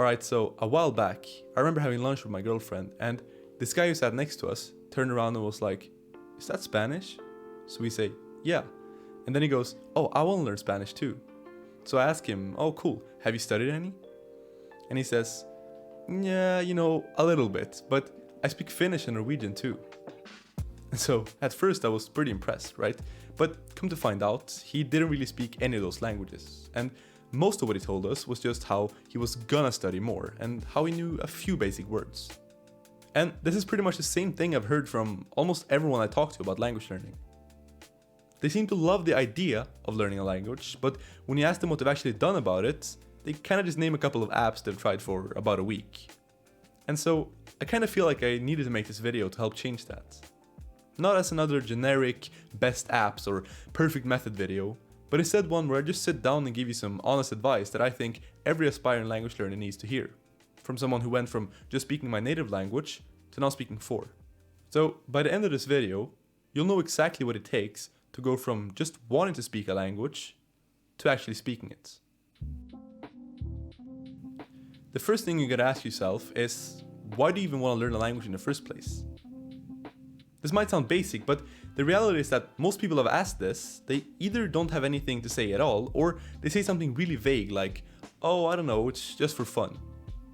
Alright, so a while back, I remember having lunch with my girlfriend, and this guy who sat next to us turned around and was like, "Is that Spanish?" So we say, "Yeah." And then he goes, "Oh, I want to learn Spanish too." So I ask him, "Oh, cool, have you studied any?" And he says, "Yeah, a little bit, but I speak Finnish and Norwegian too." And so at first I was pretty impressed, right? But come to find out, he didn't really speak any of those languages. And most of what he told us was just how he was gonna study more and how he knew a few basic words. And this is pretty much the same thing I've heard from almost everyone I talk to about language learning. They seem to love the idea of learning a language, but when you ask them what they've actually done about it, they kind of just name a couple of apps they've tried for about a week. And so I kind of feel like I needed to make this video to help change that. Not as another generic best apps or perfect method video, but instead one where I just sit down and give you some honest advice that I think every aspiring language learner needs to hear, from someone who went from just speaking my native language to now speaking 4. So by the end of this video, you'll know exactly what it takes to go from just wanting to speak a language to actually speaking it. The first thing you gotta ask yourself is, why do you even want to learn a language in the first place? This might sound basic, but the reality is that most people have asked this, they either don't have anything to say at all, or they say something really vague like, "Oh, I don't know, it's just for fun."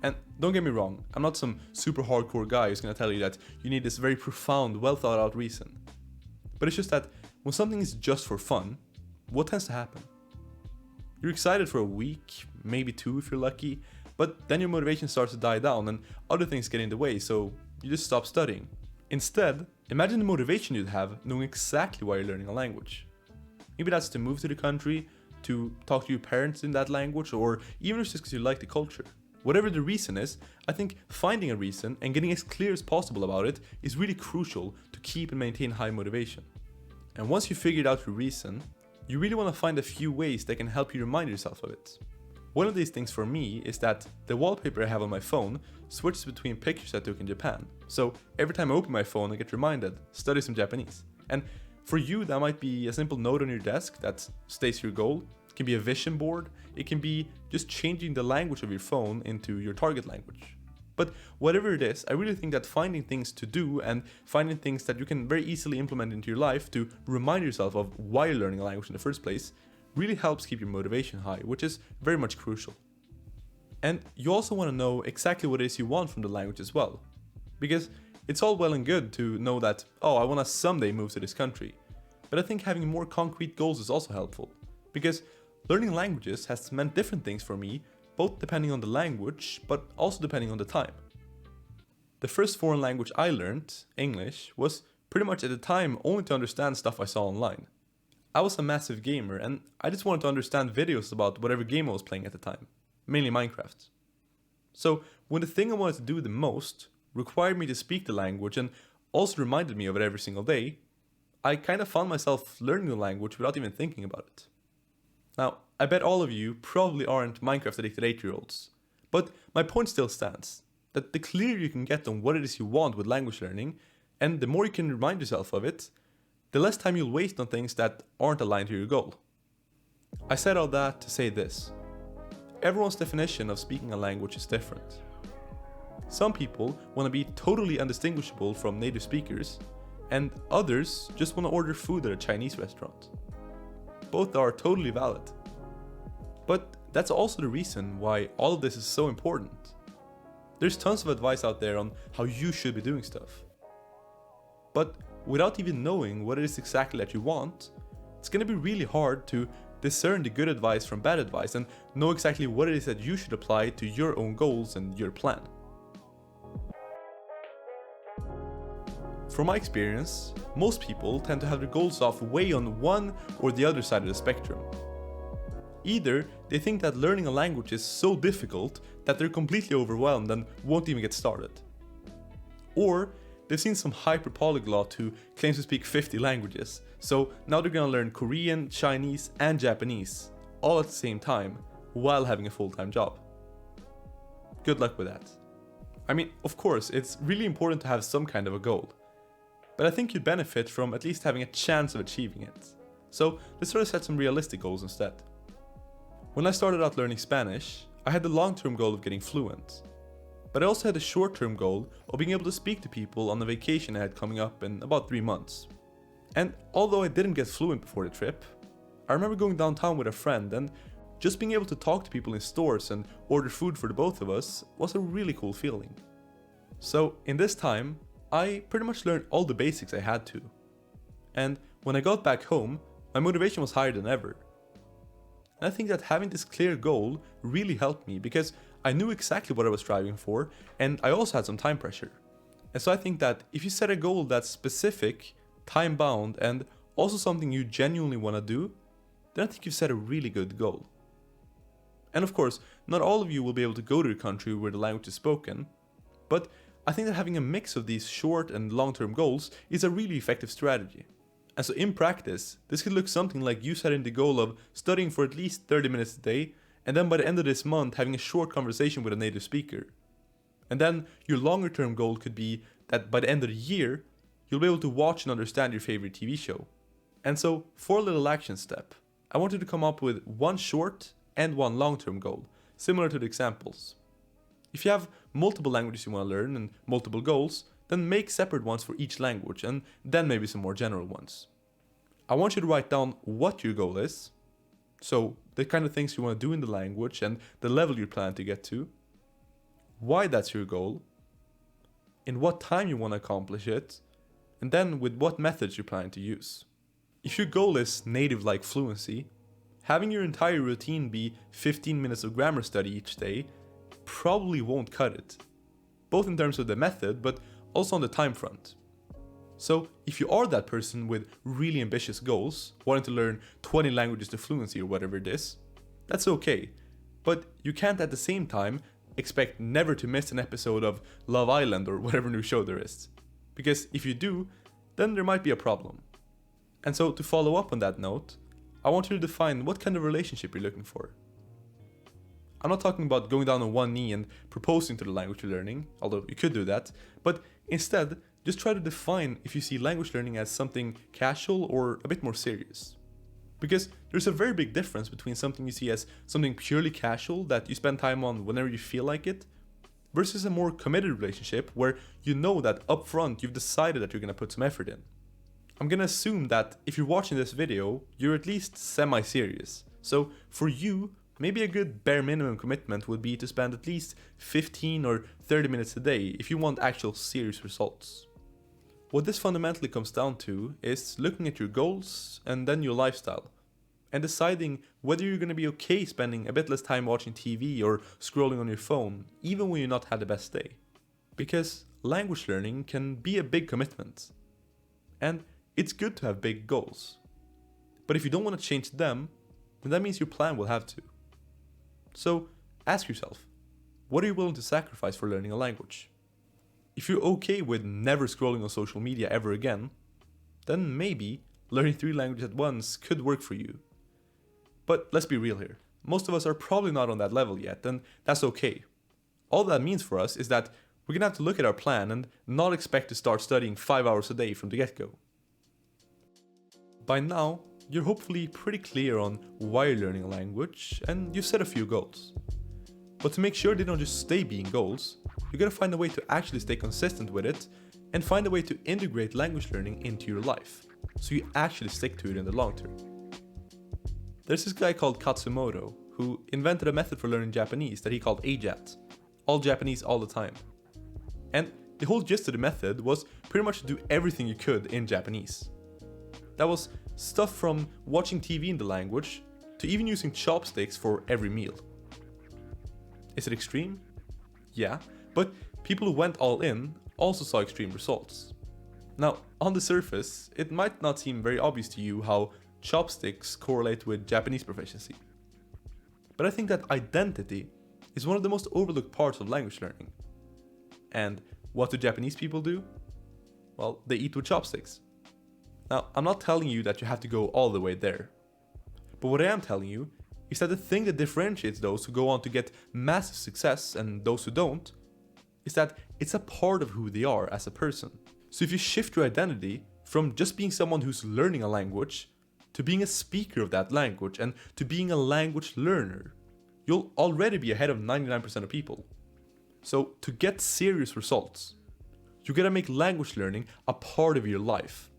And don't get me wrong, I'm not some super hardcore guy who's gonna tell you that you need this very profound, well thought out reason. But it's just that when something is just for fun, what tends to happen? You're excited for a week, maybe 2 if you're lucky, but then your motivation starts to die down and other things get in the way, so you just stop studying. Instead, imagine the motivation you'd have knowing exactly why you're learning a language. Maybe that's to move to the country, to talk to your parents in that language, or even if it's just because you like the culture. Whatever the reason is, I think finding a reason and getting as clear as possible about it is really crucial to keep and maintain high motivation. And once you've figured out your reason, you really want to find a few ways that can help you remind yourself of it. One of these things for me is that the wallpaper I have on my phone switches between pictures I took in Japan. So every time I open my phone, I get reminded, study some Japanese. And for you, that might be a simple note on your desk that states your goal. It can be a vision board. It can be just changing the language of your phone into your target language. But whatever it is, I really think that finding things to do and finding things that you can very easily implement into your life to remind yourself of why you're learning a language in the first place really helps keep your motivation high, which is very much crucial. And you also want to know exactly what it is you want from the language as well. Because it's all well and good to know that, oh, I want to someday move to this country. But I think having more concrete goals is also helpful. Because learning languages has meant different things for me, both depending on the language, but also depending on the time. The first foreign language I learned, English, was pretty much at the time only to understand stuff I saw online. I was a massive gamer and I just wanted to understand videos about whatever game I was playing at the time, mainly Minecraft. So when the thing I wanted to do the most required me to speak the language and also reminded me of it every single day, I kind of found myself learning the language without even thinking about it. Now, I bet all of you probably aren't Minecraft addicted 8-year-olds, but my point still stands, that the clearer you can get on what it is you want with language learning, and the more you can remind yourself of it, the less time you'll waste on things that aren't aligned to your goal. I said all that to say this. Everyone's definition of speaking a language is different. Some people want to be totally undistinguishable from native speakers, and others just want to order food at a Chinese restaurant. Both are totally valid. But that's also the reason why all of this is so important. There's tons of advice out there on how you should be doing stuff. But without even knowing what it is exactly that you want, it's going to be really hard to discern the good advice from bad advice and know exactly what it is that you should apply to your own goals and your plan. From my experience, most people tend to have their goals off way on one or the other side of the spectrum. Either they think that learning a language is so difficult that they're completely overwhelmed and won't even get started. Or they've seen some hyper polyglot who claims to speak 50 languages, so now they're gonna learn Korean, Chinese, and Japanese, all at the same time, while having a full-time job. Good luck with that. I mean, of course, it's really important to have some kind of a goal, but I think you'd benefit from at least having a chance of achieving it. So let's try to set some realistic goals instead. When I started out learning Spanish, I had the long-term goal of getting fluent, but I also had the short-term goal of being able to speak to people on the vacation I had coming up in about 3 months. And although I didn't get fluent before the trip, I remember going downtown with a friend and just being able to talk to people in stores and order food for the both of us was a really cool feeling. So in this time, I pretty much learned all the basics I had to. And when I got back home, my motivation was higher than ever. And I think that having this clear goal really helped me because I knew exactly what I was striving for, and I also had some time pressure. And so I think that if you set a goal that's specific, time-bound, and also something you genuinely want to do, then I think you've set a really good goal. And of course, not all of you will be able to go to a country where the language is spoken, but I think that having a mix of these short and long-term goals is a really effective strategy. And so in practice, this could look something like you setting the goal of studying for at least 30 minutes a day, and then by the end of this month having a short conversation with a native speaker. And then your longer term goal could be that by the end of the year, you'll be able to watch and understand your favorite TV show. And so for a little action step, I wanted to come up with one short and one long-term goal, similar to the examples. If you have multiple languages you want to learn and multiple goals, then make separate ones for each language and then maybe some more general ones. I want you to write down what your goal is, so the kind of things you want to do in the language and the level you plan to get to, why that's your goal, in what time you want to accomplish it, and then with what methods you plan to use. If your goal is native-like fluency, having your entire routine be 15 minutes of grammar study each day probably won't cut it, both in terms of the method but also on the time front. So if you are that person with really ambitious goals, wanting to learn 20 languages to fluency or whatever it is, that's okay, but you can't at the same time expect never to miss an episode of Love Island or whatever new show there is, because if you do, then there might be a problem. And so to follow up on that note, I want you to define what kind of relationship you're looking for. I'm not talking about going down on one knee and proposing to the language you're learning, although you could do that, but instead, just try to define if you see language learning as something casual or a bit more serious. Because there's a very big difference between something you see as something purely casual that you spend time on whenever you feel like it, versus a more committed relationship where you know that upfront you've decided that you're going to put some effort in. I'm going to assume that if you're watching this video, you're at least semi-serious. So for you, maybe a good bare minimum commitment would be to spend at least 15 or 30 minutes a day if you want actual serious results. What this fundamentally comes down to is looking at your goals and then your lifestyle, and deciding whether you're going to be okay spending a bit less time watching TV or scrolling on your phone, even when you're not had the best day. Because language learning can be a big commitment. And it's good to have big goals. But if you don't want to change them, then that means your plan will have to. So ask yourself, what are you willing to sacrifice for learning a language? If you're okay with never scrolling on social media ever again, then maybe learning 3 languages at once could work for you. But let's be real here. Most of us are probably not on that level yet, and that's okay. All that means for us is that we're gonna have to look at our plan and not expect to start studying 5 hours a day from the get-go. By now, you're hopefully pretty clear on why you're learning a language, and you've set a few goals. But to make sure they don't just stay being goals, you gotta find a way to actually stay consistent with it and find a way to integrate language learning into your life, so you actually stick to it in the long term. There's this guy called Katsumoto who invented a method for learning Japanese that he called AJAT, all Japanese all the time. And the whole gist of the method was pretty much to do everything you could in Japanese. That was stuff from watching TV in the language to even using chopsticks for every meal. Is it extreme? Yeah, but people who went all in also saw extreme results. Now, on the surface, it might not seem very obvious to you how chopsticks correlate with Japanese proficiency. But I think that identity is one of the most overlooked parts of language learning. And what do Japanese people do? Well, they eat with chopsticks. Now, I'm not telling you that you have to go all the way there. But what I am telling you is that the thing that differentiates those who go on to get massive success and those who don't is that it's a part of who they are as a person. So if you shift your identity from just being someone who's learning a language to being a speaker of that language and to being a language learner, you'll already be ahead of 99% of people. So to get serious results, you gotta make language learning a part of your life.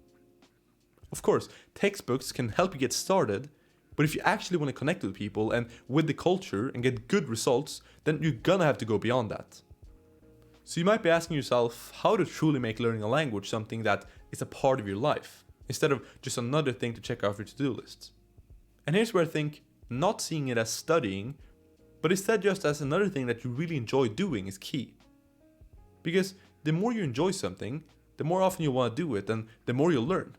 Of course, textbooks can help you get started, but if you actually want to connect with people and with the culture and get good results, then you're gonna have to go beyond that. So you might be asking yourself how to truly make learning a language something that is a part of your life, instead of just another thing to check off your to-do list. And here's where I think not seeing it as studying, but instead just as another thing that you really enjoy doing is key. Because the more you enjoy something, the more often you want to do it and the more you'll learn.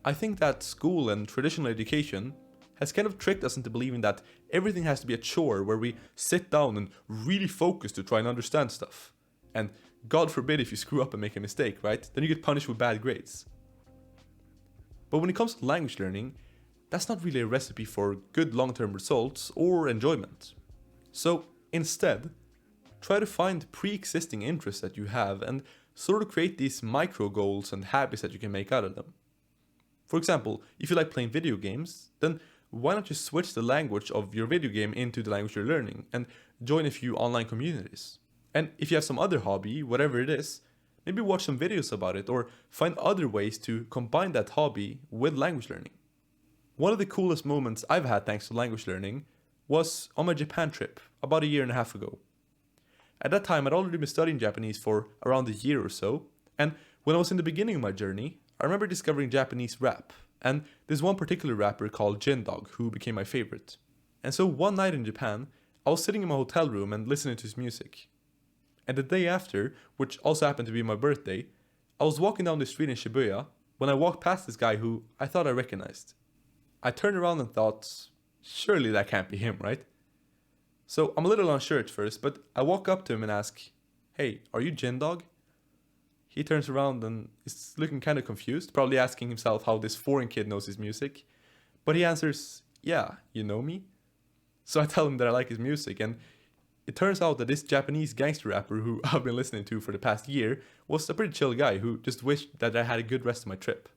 I think that school and traditional education has kind of tricked us into believing that everything has to be a chore where we sit down and really focus to try and understand stuff. And God forbid if you screw up and make a mistake, right? Then you get punished with bad grades. But when it comes to language learning, that's not really a recipe for good long-term results or enjoyment. So instead, try to find pre-existing interests that you have and sort of create these micro goals and habits that you can make out of them. For example, if you like playing video games, then why not just switch the language of your video game into the language you're learning and join a few online communities? And if you have some other hobby, whatever it is, maybe watch some videos about it or find other ways to combine that hobby with language learning. One of the coolest moments I've had thanks to language learning was on my Japan trip about a year and a half ago. At that time, I'd already been studying Japanese for around a year or so, and when I was in the beginning of my journey, I remember discovering Japanese rap, and there's one particular rapper called Jindog who became my favorite. And so one night in Japan, I was sitting in my hotel room and listening to his music. And the day after, which also happened to be my birthday, I was walking down the street in Shibuya when I walked past this guy who I thought I recognized. I turned around and thought, surely that can't be him, right? So I'm a little unsure at first, but I walk up to him and ask, "Hey, are you Jindog?" He turns around and is looking kind of confused, probably asking himself how this foreign kid knows his music. But he answers, "Yeah, you know me?" So I tell him that I like his music, and it turns out that this Japanese gangster rapper who I've been listening to for the past year was a pretty chill guy who just wished that I had a good rest of my trip.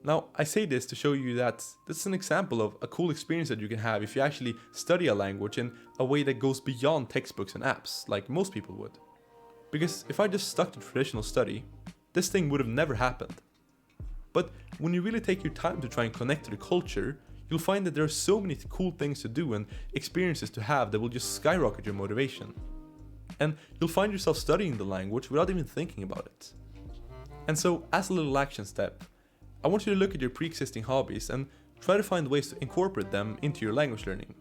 Now, I say this to show you that this is an example of a cool experience that you can have if you actually study a language in a way that goes beyond textbooks and apps, like most people would. Because if I just stuck to traditional study, this thing would have never happened. But when you really take your time to try and connect to the culture, you'll find that there are so many cool things to do and experiences to have that will just skyrocket your motivation. And you'll find yourself studying the language without even thinking about it. And so, as a little action step, I want you to look at your pre-existing hobbies and try to find ways to incorporate them into your language learning.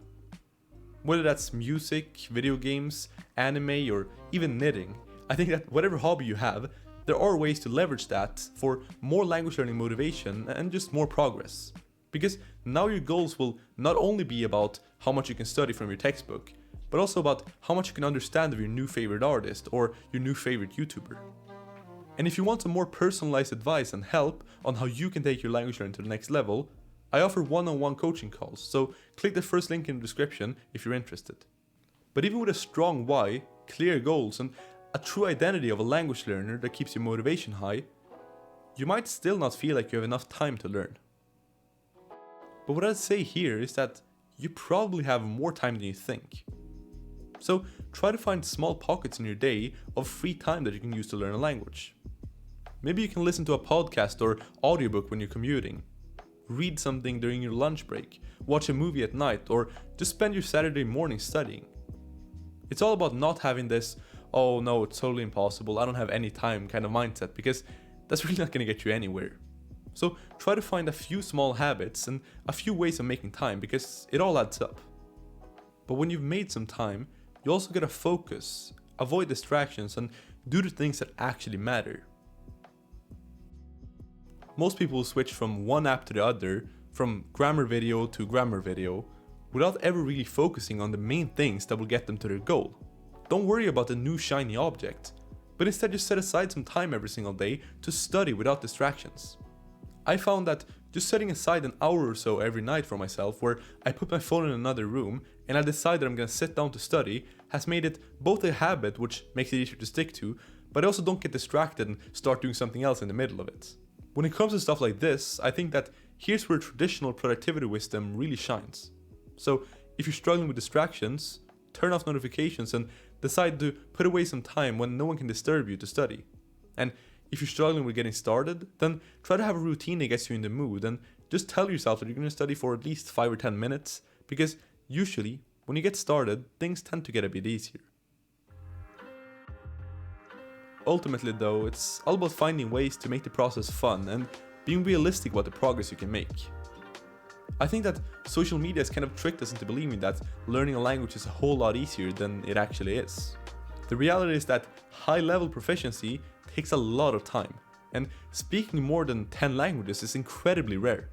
Whether that's music, video games, anime, or even knitting, I think that whatever hobby you have, there are ways to leverage that for more language learning motivation and just more progress. Because now your goals will not only be about how much you can study from your textbook, but also about how much you can understand of your new favorite artist or your new favorite YouTuber. And if you want some more personalized advice and help on how you can take your language learning to the next level, I offer one-on-one coaching calls, so click the first link in the description if you're interested. But even with a strong why, clear goals, and a true identity of a language learner that keeps your motivation high, you might still not feel like you have enough time to learn. But what I'd say here is that you probably have more time than you think. So try to find small pockets in your day of free time that you can use to learn a language. Maybe you can listen to a podcast or audiobook when you're commuting, read something during your lunch break, watch a movie at night, or just spend your Saturday morning studying. It's all about not having this, "oh no, it's totally impossible, I don't have any time" kind of mindset, because that's really not going to get you anywhere. So try to find a few small habits and a few ways of making time, because it all adds up. But when you've made some time, you also gotta focus, avoid distractions, and do the things that actually matter. Most people will switch from one app to the other, from grammar video to grammar video, without ever really focusing on the main things that will get them to their goal. Don't worry about the new shiny object, but instead just set aside some time every single day to study without distractions. I found that just setting aside an hour or so every night for myself where I put my phone in another room and I decide that I'm gonna sit down to study has made it both a habit, which makes it easier to stick to, but I also don't get distracted and start doing something else in the middle of it. When it comes to stuff like this, I think that here's where traditional productivity wisdom really shines. So if you're struggling with distractions, turn off notifications and decide to put away some time when no one can disturb you to study. And if you're struggling with getting started, then try to have a routine that gets you in the mood and just tell yourself that you're going to study for at least 5 or 10 minutes, because usually when you get started, things tend to get a bit easier. Ultimately though, it's all about finding ways to make the process fun and being realistic about the progress you can make. I think that social media has kind of tricked us into believing that learning a language is a whole lot easier than it actually is. The reality is that high-level proficiency takes a lot of time, and speaking more than 10 languages is incredibly rare.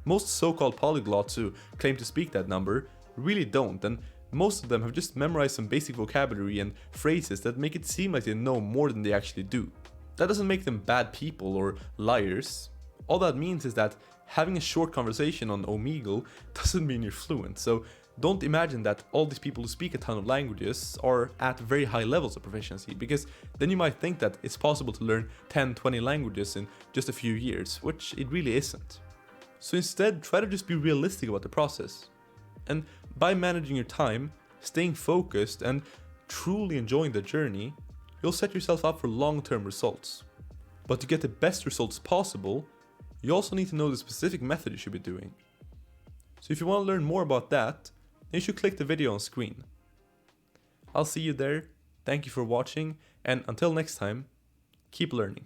Most so-called polyglots who claim to speak that number really don't, and most of them have just memorized some basic vocabulary and phrases that make it seem like they know more than they actually do. That doesn't make them bad people or liars. All that means is that having a short conversation on Omegle doesn't mean you're fluent, so don't imagine that all these people who speak a ton of languages are at very high levels of proficiency, because then you might think that it's possible to learn 10-20 languages in just a few years, which it really isn't. So instead, try to just be realistic about the process. And by managing your time, staying focused, and truly enjoying the journey, you'll set yourself up for long-term results. But to get the best results possible, you also need to know the specific method you should be doing. So if you want to learn more about that, then you should click the video on screen. I'll see you there, thank you for watching, and until next time, keep learning.